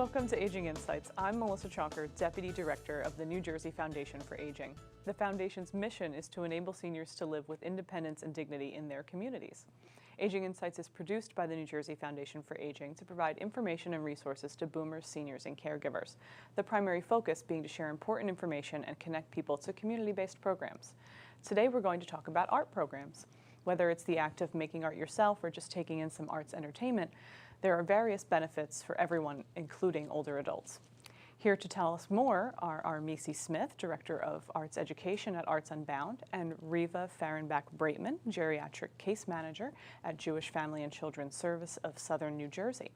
Welcome to Aging Insights. I'm Melissa Chalker, Deputy Director of the New Jersey Foundation for Aging. The Foundation's mission is to enable seniors to live with independence and dignity in their communities. Aging Insights is produced by the New Jersey Foundation for Aging to provide information and resources to boomers, seniors, and caregivers. The primary focus being to share important information and connect people to community-based programs. Today we're going to talk about art programs. Whether it's the act of making art yourself or just taking in some arts entertainment, there are various benefits for everyone, including older adults. Here to tell us more are Arimsey Smith, Director of Arts Education at Arts Unbound, and Reva Farenback-Brateman, Geriatric Case Manager at Jewish Family and Children's Service of Southern New Jersey.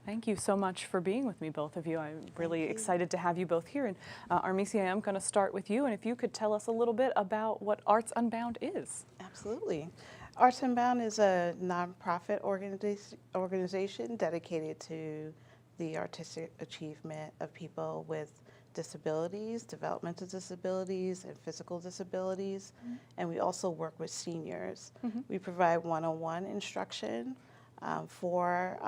Thank you so much for being with me, both of you. I'm really excited to have you both here. And Arimsey, I am going to start with you, and if you could tell us a little bit about what Arts Unbound is. Absolutely. Arts Unbound is a nonprofit organization dedicated to the artistic achievement of people with disabilities, developmental disabilities, and physical disabilities. Mm-hmm. And we also work with seniors. Mm-hmm. We provide one-on-one instruction for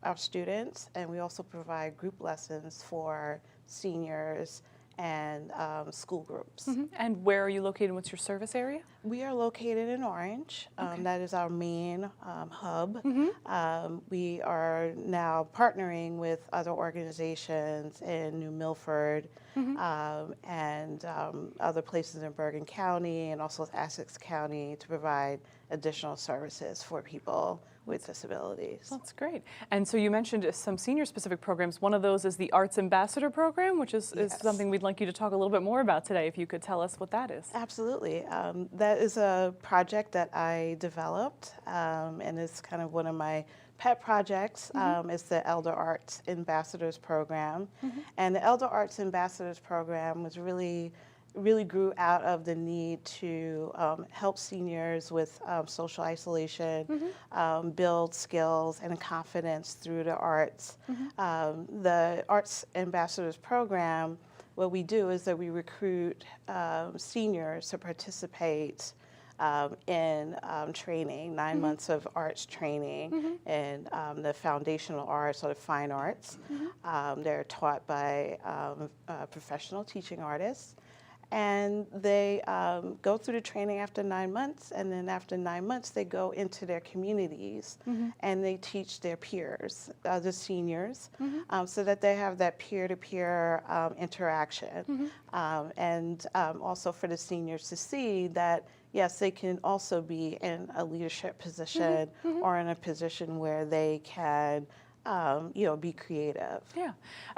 our students, and we also provide group lessons for seniors and school groups. Mm-hmm. And where are you located? What's your service area? We are located in Orange. Okay. That is our main hub. Mm-hmm. We are now partnering with other organizations in New Milford, mm-hmm. And other places in Bergen County and also Essex County to provide additional services for people with disabilities. That's great. And so you mentioned some senior-specific programs. One of those is the Arts Ambassador Program, which is something we'd like you to talk a little bit more about today, if you could tell us what that is. Absolutely. That is a project that I developed, and it's kind of one of my pet projects. Mm-hmm. It's the Elder Arts Ambassadors Program. Mm-hmm. And the Elder Arts Ambassadors Program was really grew out of the need to help seniors with social isolation, mm-hmm. Build skills and confidence through the arts. Mm-hmm. The Arts Ambassadors Program, what we do is that we recruit seniors to participate in training, 9 mm-hmm. months of arts training, mm-hmm. in the foundational arts or the fine arts. Mm-hmm. They're taught by professional teaching artists. And they go through the training after 9 months, and then after 9 months, they go into their communities, mm-hmm. and they teach their peers, the seniors, mm-hmm. So that they have that peer-to-peer interaction, mm-hmm. And also for the seniors to see that, yes, they can also be in a leadership position, mm-hmm. or in a position where they can be creative. Yeah,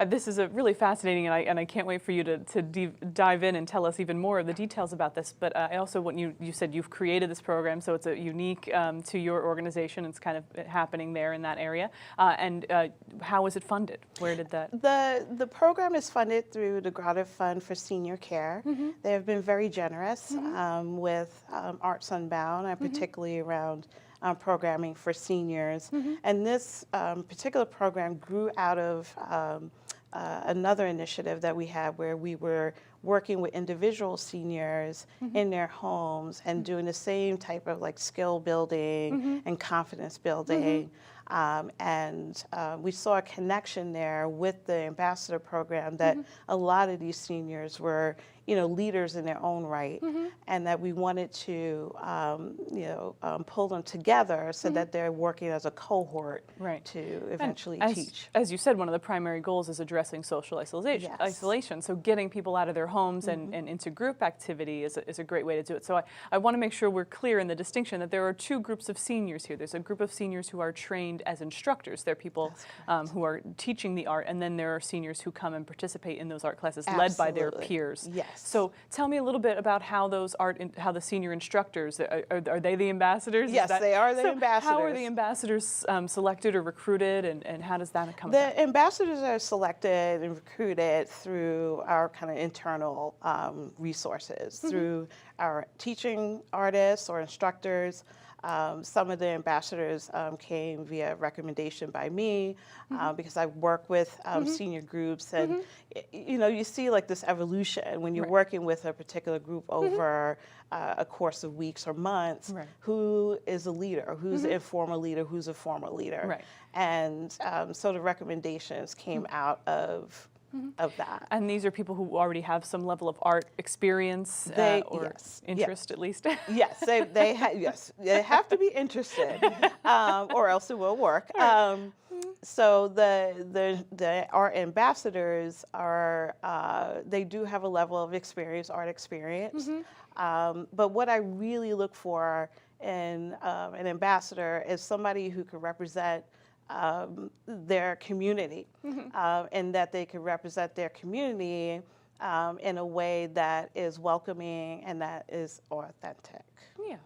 this is a really fascinating, and I can't wait for you to dive in and tell us even more of the details about this. But I also, what you said, you've created this program, so it's a unique to your organization. It's kind of happening there in that area. And how is it funded? Where did that? The program is funded through the Grotto Fund for Senior Care. Mm-hmm. They have been very generous, mm-hmm. With Arts Unbound, and mm-hmm. particularly around programming for seniors. Mm-hmm. And this particular program grew out of another initiative that we had where we were working with individual seniors, mm-hmm. in their homes and mm-hmm. doing the same type of like skill building, mm-hmm. and confidence building. Mm-hmm. We saw a connection there with the ambassador program that, mm-hmm. a lot of these seniors were, leaders in their own right, mm-hmm. and that we wanted to, pull them together so mm-hmm. that they're working as a cohort, right. to eventually teach. As you said, one of the primary goals is addressing social isolation. Yes. Isolation. So getting people out of their homes, mm-hmm. and into group activity is a great way to do it. So I want to make sure we're clear in the distinction that there are two groups of seniors here. There's a group of seniors who are trained as instructors. They're people who are teaching the art, and then there are seniors who come and participate in those art classes. Absolutely. Led by their peers. Yes. So tell me a little bit about how how the senior instructors, are they the ambassadors? Yes, they are the ambassadors. How are the ambassadors selected or recruited, and how does that come about? The ambassadors are selected and recruited through our kind of internal resources, mm-hmm. through our teaching artists or instructors, Some of the ambassadors came via recommendation by me because I work with senior groups, and you know, you see like this evolution when you're working with a particular group over a course of weeks or months. Who is a leader? Who's an informal leader? Who's a formal leader? And so the recommendations came out of that. And these are people who already have some level of art experience or interest, at least? Yes, they have to be interested, or else it will work. So the art ambassadors are, they do have a level of experience, art experience. But what I really look for in an ambassador is somebody who can represent their community, and that they can represent their community in a way that is welcoming and that is authentic. Yeah.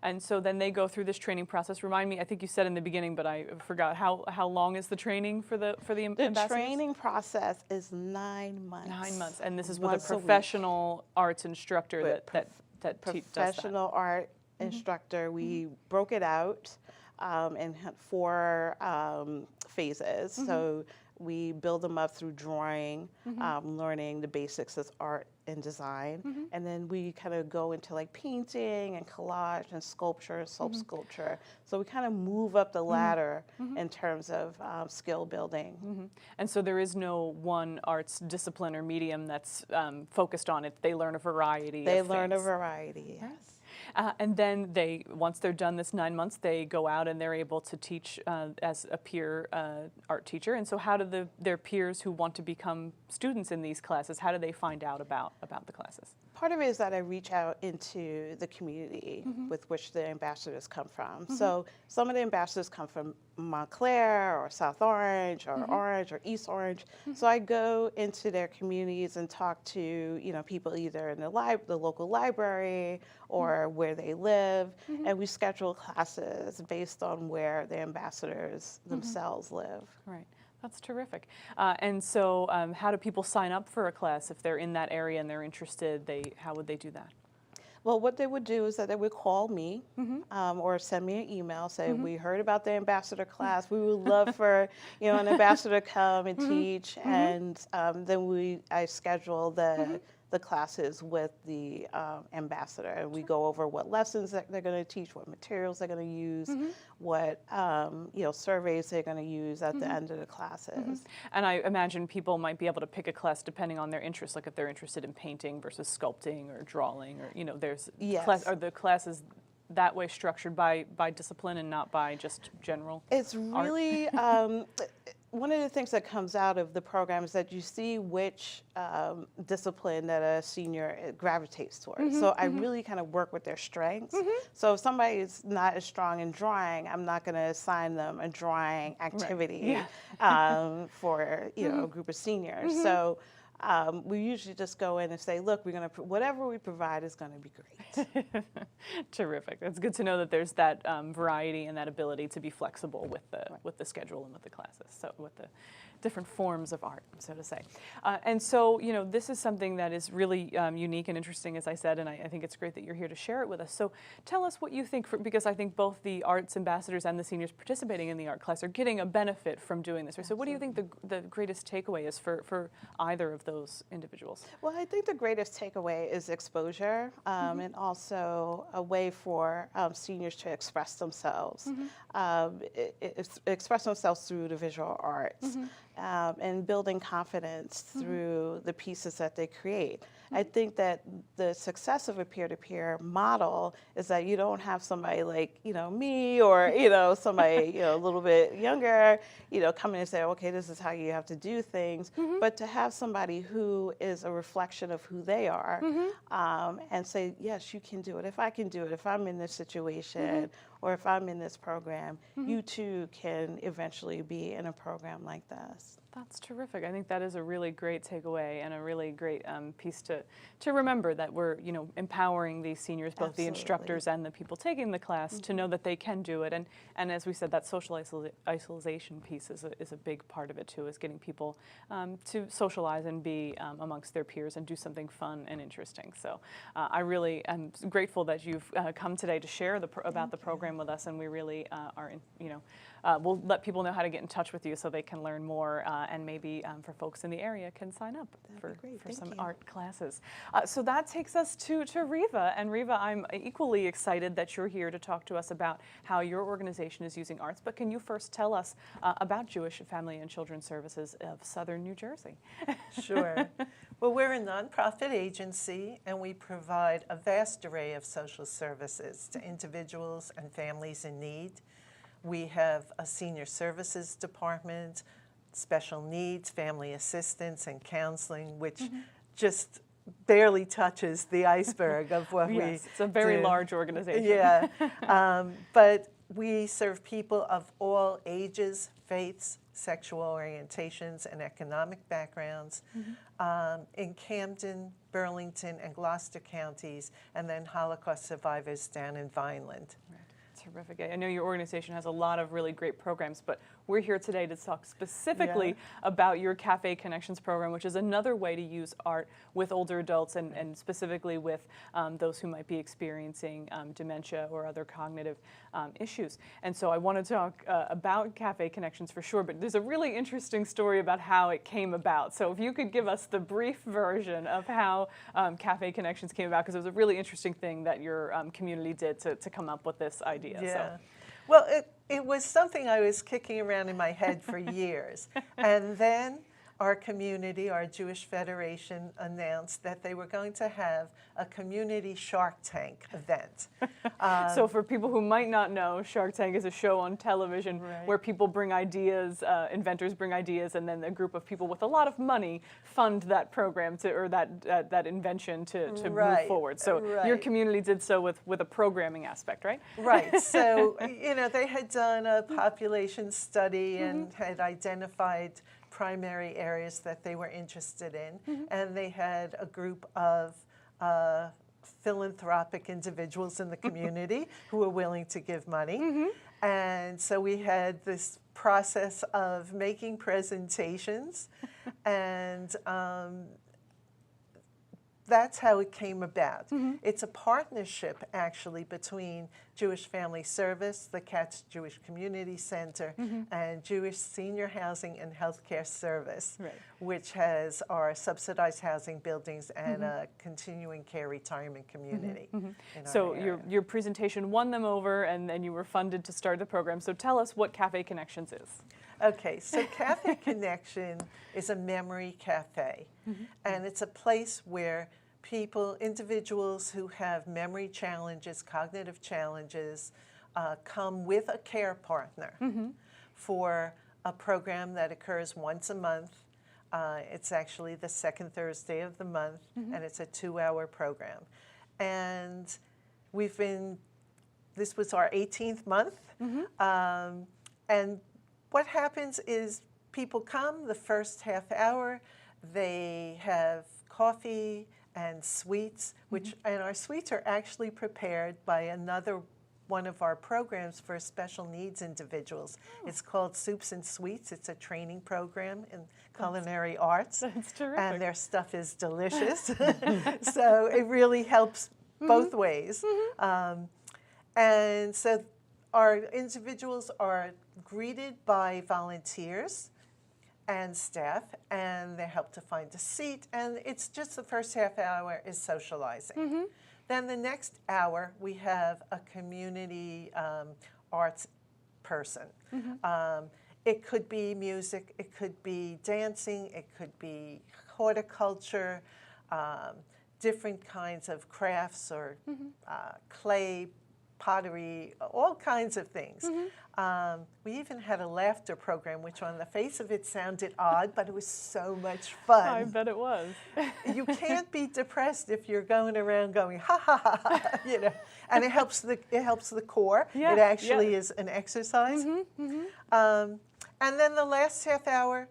And so then they go through this training process. Remind me, I think you said in the beginning, but I forgot, how long is the training for the ambassadors? The training process is 9 months. 9 months. And this is with a professional arts instructor that does that. Professional art instructor. We broke it out in 4 phases. So we build them up through drawing, learning the basics of art and design, and then we kind of go into like painting and collage and sculpture, self-sculpture. So we kind of move up the ladder in terms of skill building. And so there is no one arts discipline or medium that's focused on it. They learn a variety They of learn things. a variety, yes. And then once they're done this 9 months, they go out and they're able to teach as a peer art teacher. And so how do their peers who want to become students in these classes, how do they find out about the classes? Part of it is that I reach out into the community with which the ambassadors come from. So some of the ambassadors come from Montclair or South Orange or Orange or East Orange. So I go into their communities and talk to, you know, people either in the local library or where they live, and we schedule classes based on where the ambassadors themselves live. Right. That's terrific. And so how do people sign up for a class if they're in that area and they're interested? How would they do that? Well, what they would do is that they would call me or send me an email, say, we heard about the ambassador class. We would love for an ambassador to come and teach. And then I schedule the classes with the ambassador. And we go over what lessons that they're going to teach, what materials they're going to use, what surveys they're going to use at the end of the classes. And I imagine people might be able to pick a class depending on their interests, like if they're interested in painting versus sculpting or drawing, or there's are the classes that way structured by discipline and not by just general It's really one of the things that comes out of the program is that you see which discipline that a senior gravitates towards. So I really kind of work with their strengths. So if somebody is not as strong in drawing, I'm not going to assign them a drawing activity for a group of seniors. So we usually just go in and say, look, we're going to whatever we provide is going to be great. Terrific. It's good to know that there's that variety and that ability to be flexible with the schedule and with the classes, so with the different forms of art, so to say. And so, this is something that is really unique and interesting, as I said, and I think it's great that you're here to share it with us. So tell us what you think, because I think both the arts ambassadors and the seniors participating in the art class are getting a benefit from doing this. So what do you think the greatest takeaway is for either of those individuals? Well, I think the greatest takeaway is exposure and also a way for seniors to express themselves, express themselves through the visual arts. And building confidence through the pieces that they create. I think that the success of a peer-to-peer model is that you don't have somebody like, me or, somebody, a little bit younger, come in and say, okay, this is how you have to do things. But to have somebody who is a reflection of who they are and say, yes, you can do it. If I can do it, if I'm in this situation or if I'm in this program, you too can eventually be in a program like this. That's terrific. I think that is a really great takeaway and a really great piece to remember, that we're, you know, empowering these seniors, both the instructors and the people taking the class, to know that they can do it. And as we said, that social isolation piece is a big part of it too, is getting people to socialize and be amongst their peers and do something fun and interesting. So I really am grateful that you've come today to share about the program with us, and we really are, you know, we'll let people know how to get in touch with you so they can learn more, and maybe for folks in the area can sign up for some art classes. So that takes us to Reva. And Reva, I'm equally excited that you're here to talk to us about how your organization is using arts, but can you first tell us about Jewish Family and Children's Services of Southern New Jersey? Sure. Well, we're a nonprofit agency, and we provide a vast array of social services to individuals and families in need. We have a senior services department, special needs, family assistance, and counseling, which just barely touches the iceberg of what we do. It's a very large organization. Yeah, but we serve people of all ages, faiths, sexual orientations, and economic backgrounds in Camden, Burlington, and Gloucester counties, and then Holocaust survivors down in Vineland. Right. Terrific. I know your organization has a lot of really great programs, but we're here today to talk specifically about your Café Connections program, which is another way to use art with older adults, and specifically with those who might be experiencing dementia or other cognitive issues. And so I want to talk about Café Connections for sure, but there's a really interesting story about how it came about. So if you could give us the brief version of how Café Connections came about, because it was a really interesting thing that your community did to come up with this idea. Yeah. So. Well, it was something I was kicking around in my head for years. And then our community, our Jewish Federation, announced that they were going to have a community Shark Tank event. So for people who might not know, Shark Tank is a show on television where people bring ideas, inventors bring ideas, and then a group of people with a lot of money fund that program or that invention to move forward. So your community did so with a programming aspect, right? Right. So, you know, they had done a population study and had identified primary areas that they were interested in, and they had a group of philanthropic individuals in the community who were willing to give money. And so we had this process of making presentations, and that's how it came about. It's a partnership, actually, between Jewish Family Service, the Katz Jewish Community Center, and Jewish Senior Housing and Healthcare Service, which has our subsidized housing buildings and a continuing care retirement community. So your presentation won them over, and then you were funded to start the program. So tell us what Café Connections is. Okay, so Café Connection is a memory cafe, and it's a place where individuals who have memory challenges, cognitive challenges, come with a care partner for a program that occurs once a month. It's actually the second Thursday of the month, and it's a 2-hour program. And this was our 18th month, and what happens is people come the first half hour, they have coffee and sweets, and our sweets are actually prepared by another one of our programs for special needs individuals. It's called Soups and Sweets. It's a training program in culinary arts. That's terrific. And their stuff is delicious. So it really helps both ways. And so our individuals are greeted by volunteers and staff, and they're helped to find a seat, and it's just the first half hour is socializing. Then the next hour, we have a community arts person. It could be music, it could be dancing, it could be horticulture, different kinds of crafts or clay, pottery, all kinds of things. We even had a laughter program, which on the face of it sounded odd, but it was so much fun. I bet it was. You can't be depressed if you're going around going, ha, ha, ha, ha, you know, and it helps the core. It actually is an exercise. And then the last half hour,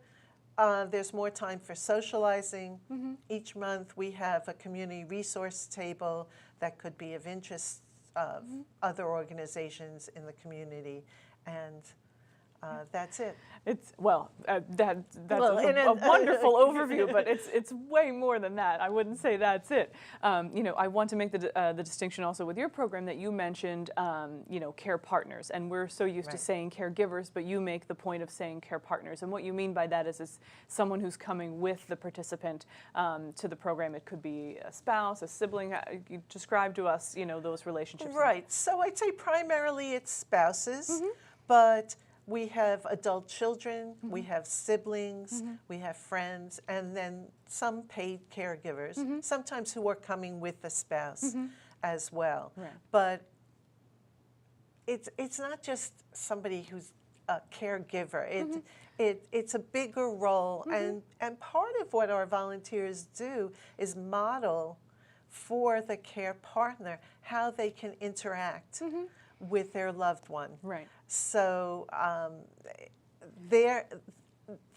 there's more time for socializing. Each month we have a community resource table that could be of interest of other organizations in the community, and that's it. It's that's Well, a wonderful overview, but it's way more than that. I wouldn't say that's it. I want to make the distinction also with your program that you mentioned, care partners, and we're so used to saying caregivers, but you make the point of saying care partners, and what you mean by that is someone who's coming with the participant to the program. It could be a spouse, a sibling. You describe to us, those relationships. Right. So I'd say primarily it's spouses, but we have adult children, we have siblings, we have friends, and then some paid caregivers, sometimes who are coming with the spouse as well. Right. But it's not just somebody who's a caregiver. It's a bigger role, and part of what our volunteers do is model for the care partner how they can interact with their loved one. Right. So they're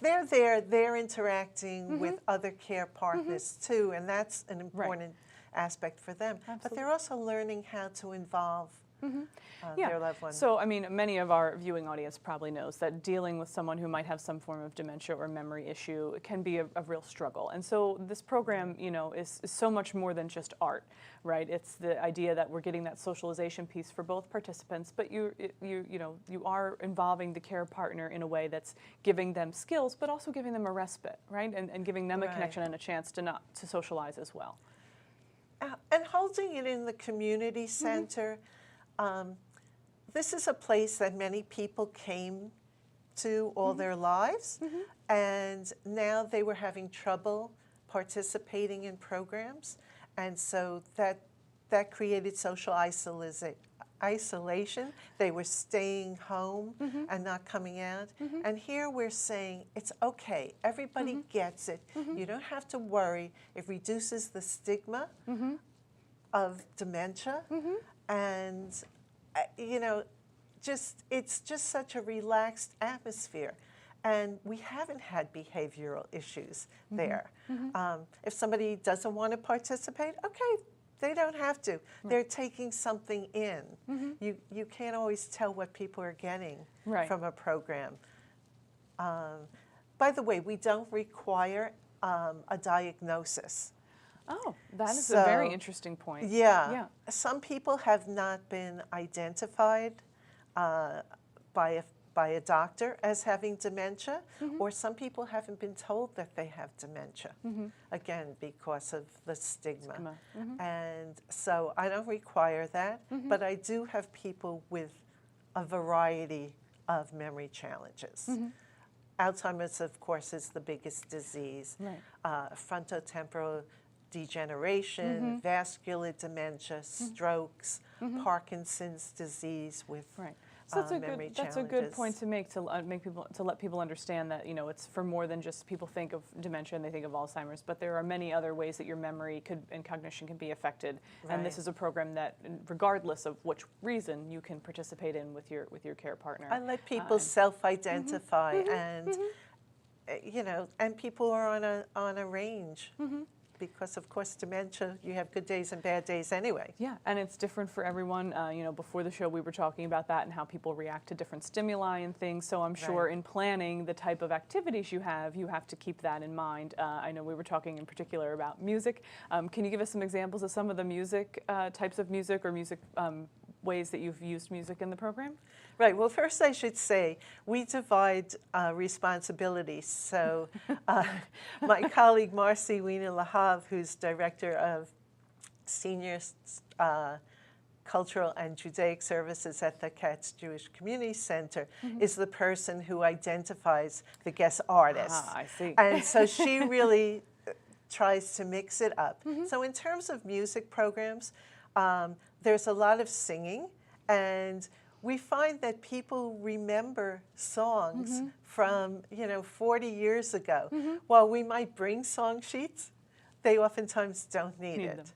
there, they're interacting with other care partners too, and that's an important aspect for them. Absolutely. But they're also learning how to involve their loved one. So, many of our viewing audience probably knows that dealing with someone who might have some form of dementia or memory issue can be a real struggle. And so this program, is so much more than just art, right? It's the idea that we're getting that socialization piece for both participants, but you are involving the care partner in a way that's giving them skills, but also giving them a respite, right? And giving them a connection and a chance to socialize as well. And holding it in the community center. This is a place that many people came to all their lives, and now they were having trouble participating in programs, and so that created social isolation. They were staying home and not coming out, and here we're saying it's okay, everybody gets it, you don't have to worry. It reduces the stigma of dementia, and it's just such a relaxed atmosphere, and we haven't had behavioral issues there. If somebody doesn't want to participate, okay, they don't have to. They're taking something in. You can't always tell what people are getting from a program. By the way, we don't require a diagnosis. Oh, that is a very interesting point. Yeah. Some people have not been identified by a doctor as having dementia, or some people haven't been told that they have dementia, again, because of the stigma. And so I don't require that, but I do have people with a variety of memory challenges. Alzheimer's, of course, is the biggest disease. Frontotemporal degeneration, vascular dementia, strokes, Parkinson's disease with So that's memory that's a good point to make, to let people understand that it's for more than just people think of dementia and they think of Alzheimer's, but there are many other ways that your memory and cognition can be affected. And this is a program that, regardless of which reason, you can participate in with your care partner. I let people self-identify, and and people are on a range. Because, of course, dementia, you have good days and bad days anyway. Yeah, and it's different for everyone. Before the show, we were talking about that and how people react to different stimuli and things. So I'm sure in planning the type of activities you have to keep that in mind. I know we were talking in particular about music. Can you give us some examples of some of the music, types of music or music ways that you've used music in the program? Right. Well, first I should say we divide responsibilities. So my colleague Marcy Wiener-Lahav, who's Director of Senior Cultural and Judaic Services at the Katz Jewish Community Center, is the person who identifies the guest artists. I see. And so she really tries to mix it up. So in terms of music programs, there's a lot of singing, and we find that people remember songs from 40 years ago. While we might bring song sheets, they oftentimes don't need it.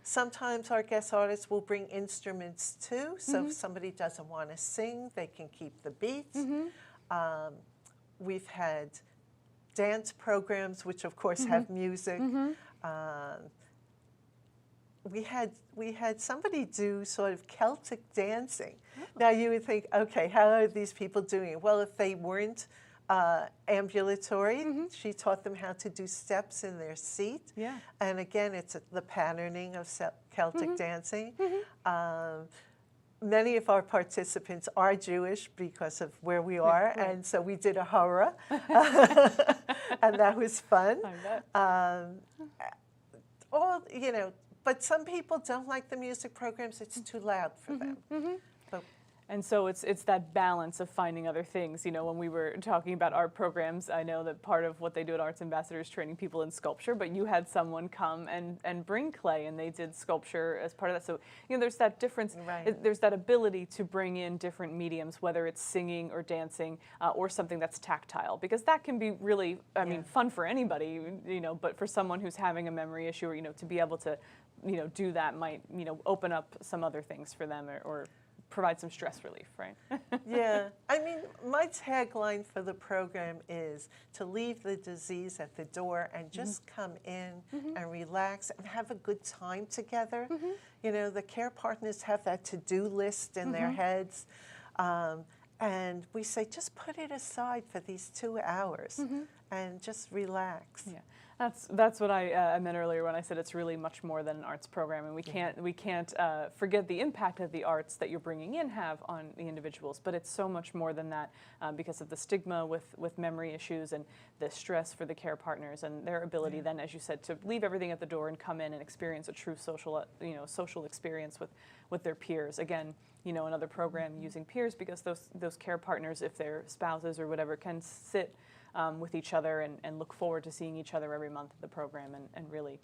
Sometimes our guest artists will bring instruments too, so if somebody doesn't want to sing, they can keep the beats. We've had dance programs, which of course have music. We had somebody do sort of Celtic dancing. Now you would think, okay, how are these people doing it? Well, if they weren't ambulatory, she taught them how to do steps in their seat. Yeah. And again, it's the patterning of Celtic dancing. Many of our participants are Jewish because of where we are, and so we did a hurrah, and that was fun. I bet. But some people don't like the music programs. It's too loud for them. But And so it's that balance of finding other things. When we were talking about art programs, I know that part of what they do at Arts Ambassador is training people in sculpture, but you had someone come and bring clay, and they did sculpture as part of that. So, there's that difference. Right. There's that ability to bring in different mediums, whether it's singing or dancing or something that's tactile, because that can be really, fun for anybody, but for someone who's having a memory issue, or, to be able to, do that might, open up some other things for them or provide some stress relief, right? yeah, my tagline for the program is to leave the disease at the door and just come in and relax and have a good time together. The care partners have that to-do list in their heads. And we say, just put it aside for these 2 hours and just relax. Yeah. That's what I meant earlier when I said it's really much more than an arts program, and we can't forget the impact that the arts that you're bringing in have on the individuals. But it's so much more than that because of the stigma with memory issues and the stress for the care partners and their ability then, as you said, to leave everything at the door and come in and experience a true social experience with their peers. Again, another program using peers, because those care partners, if they're spouses or whatever, can sit with each other and look forward to seeing each other every month at the program and really,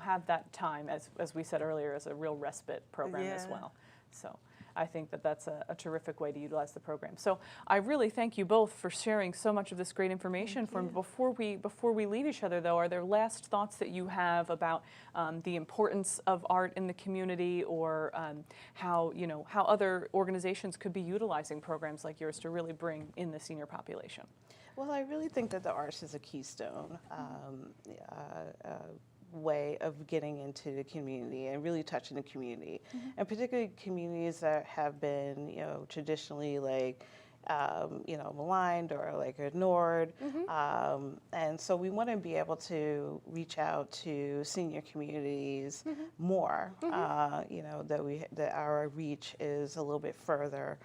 have that time, as we said earlier, as a real respite program as well. So I think that's a terrific way to utilize the program. So I really thank you both for sharing so much of this great information. Before we leave each other, though, are there last thoughts that you have about the importance of art in the community, or how other organizations could be utilizing programs like yours to really bring in the senior population? Well, I really think that the arts is a keystone way of getting into the community and really touching the community, and particularly communities that have been, traditionally maligned or ignored. And so we want to be able to reach out to senior communities more, that our reach is a little bit further.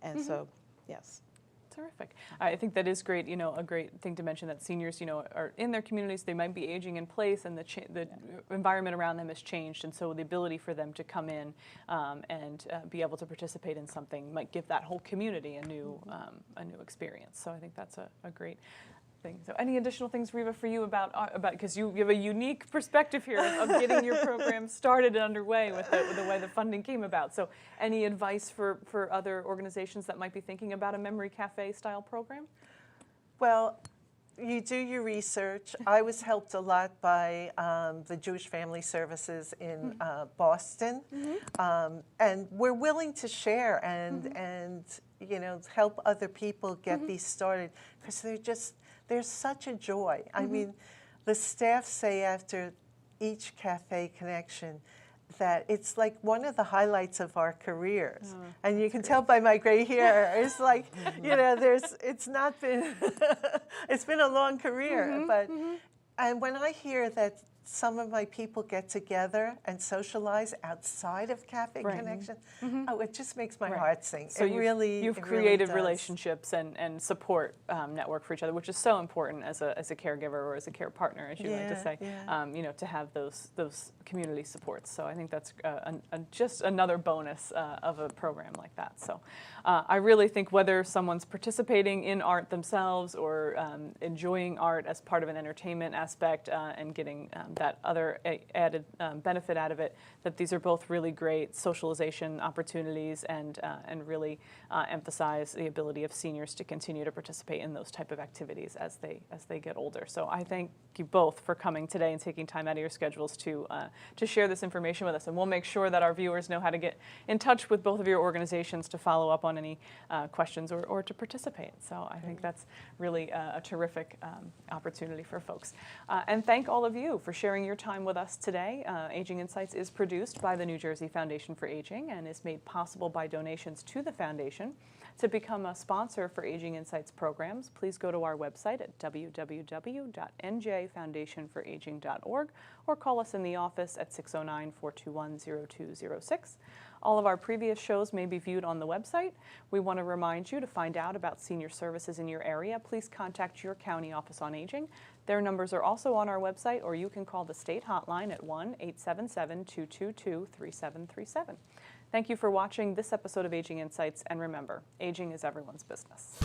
And so, yes. Terrific. I think that is great, a great thing to mention, that seniors, are in their communities, they might be aging in place, and the environment around them has changed, and so the ability for them to come in and be able to participate in something might give that whole community a new experience. So I think that's a great thing. So any additional things, Reva, for you about because you have a unique perspective here of getting your program started and underway with the way the funding came about. So any advice for other organizations that might be thinking about a memory cafe style program? Well, you do your research. I was helped a lot by the Jewish Family Services in Boston, and we're willing to share and help other people get these started, because they're such a joy. I mean, the staff say after each cafe connection that it's like one of the highlights of our careers. And you can tell by my gray hair, it's like, it's not been, it's been a long career. And when I hear that some of my people get together and socialize outside of Cafe Connection, it just makes my heart sing. So you've created relationships and support network for each other, which is so important as a caregiver or as a care partner, as you like to say, to have those community supports. So I think that's just another bonus of a program like that. So I really think whether someone's participating in art themselves or enjoying art as part of an entertainment aspect and getting that other added benefit out of it, that these are both really great socialization opportunities and really emphasize the ability of seniors to continue to participate in those type of activities as they get older. So I thank you both for coming today and taking time out of your schedules to share this information with us. And we'll make sure that our viewers know how to get in touch with both of your organizations to follow up on any questions or to participate. So I think that's really a terrific opportunity for folks. And thank all of you for sharing your time with us today. Aging Insights is produced by the New Jersey Foundation for Aging and is made possible by donations to the foundation. To become a sponsor for Aging Insights programs, please go to our website at www.njfoundationforaging.org or call us in the office at 609-421-0206. All of our previous shows may be viewed on the website. We want to remind you to find out about senior services in your area. Please contact your county office on aging. Their numbers are also on our website, or you can call the state hotline at 1-877-222-3737. Thank you for watching this episode of Aging Insights, and remember, aging is everyone's business.